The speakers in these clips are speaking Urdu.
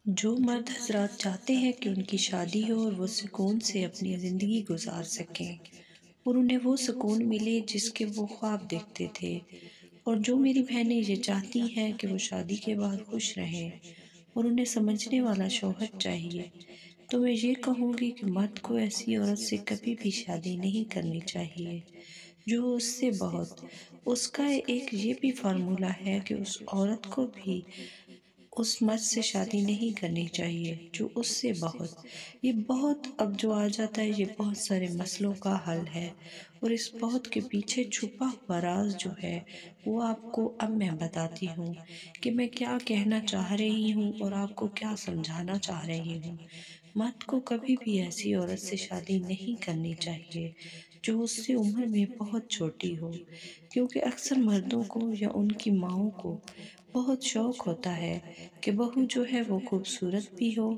جو مرد حضرات چاہتے ہیں کہ ان کی شادی ہو اور وہ سکون سے اپنی زندگی گزار سکیں اور انہیں وہ سکون ملے جس کے وہ خواب دیکھتے تھے، اور جو میری بہنیں یہ چاہتی ہیں کہ وہ شادی کے بعد خوش رہیں اور انہیں سمجھنے والا شوہر چاہیے، تو میں یہ کہوں گی کہ مرد کو ایسی عورت سے کبھی بھی شادی نہیں کرنی چاہیے جو اس سے بہت۔ اس کا ایک یہ بھی فارمولہ ہے کہ اس عورت کو بھی اس مرد سے شادی نہیں کرنی چاہیے جو اس سے بہت۔ یہ بہت اب جو آ جاتا ہے یہ بہت سارے مسئلوں کا حل ہے، اور اس بہت کے پیچھے چھپا ہوا راز جو ہے وہ آپ کو اب میں بتاتی ہوں کہ میں کیا کہنا چاہ رہی ہوں اور آپ کو کیا سمجھانا چاہ رہی ہوں۔ مرد کو کبھی بھی ایسی عورت سے شادی نہیں کرنی چاہیے جو اس سے عمر میں بہت چھوٹی ہو، کیونکہ اکثر مردوں کو یا ان کی ماؤں کو بہت شوق ہوتا ہے کہ بہو جو ہے وہ خوبصورت بھی ہو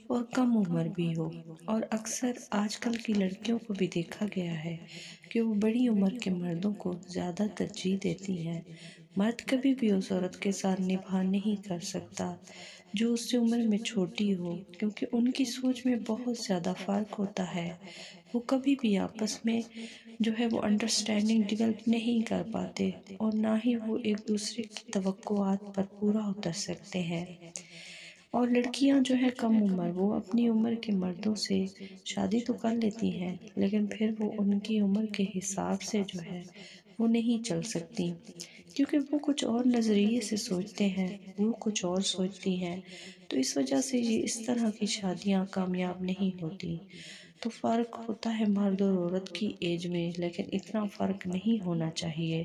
اور کم عمر بھی ہو، اور اکثر آج کل کی لڑکیوں کو بھی دیکھا گیا ہے کہ وہ بڑی عمر کے مردوں کو زیادہ ترجیح دیتی ہیں۔ مرد کبھی بھی اس عورت کے ساتھ نبھا نہیں کر سکتا جو اس سے عمر میں چھوٹی ہو، کیونکہ ان کی سوچ میں بہت زیادہ فرق ہوتا ہے۔ وہ کبھی بھی آپس میں جو ہے وہ انڈرسٹینڈنگ ڈیولپ نہیں کر پاتے، اور نہ ہی وہ ایک دوسرے کی توقعات پر پورا اتر سکتے ہیں۔ اور لڑکیاں جو ہے کم عمر، وہ اپنی عمر کے مردوں سے شادی تو کر لیتی ہیں، لیکن پھر وہ ان کی عمر کے حساب سے جو ہے وہ نہیں چل سکتی، کیونکہ وہ کچھ اور نظریے سے سوچتے ہیں، وہ کچھ اور سوچتی ہیں، تو اس وجہ سے یہ اس طرح کی شادیاں کامیاب نہیں ہوتی۔ تو فرق ہوتا ہے مرد اور عورت کی ایج میں، لیکن اتنا فرق نہیں ہونا چاہیے۔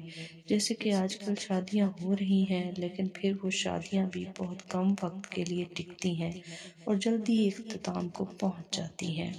جیسے کہ آج کل شادیاں ہو رہی ہیں لیکن پھر وہ شادیاں بھی بہت کم وقت کے لیے ٹکتی ہیں اور جلدی اختتام کو پہنچ جاتی ہیں۔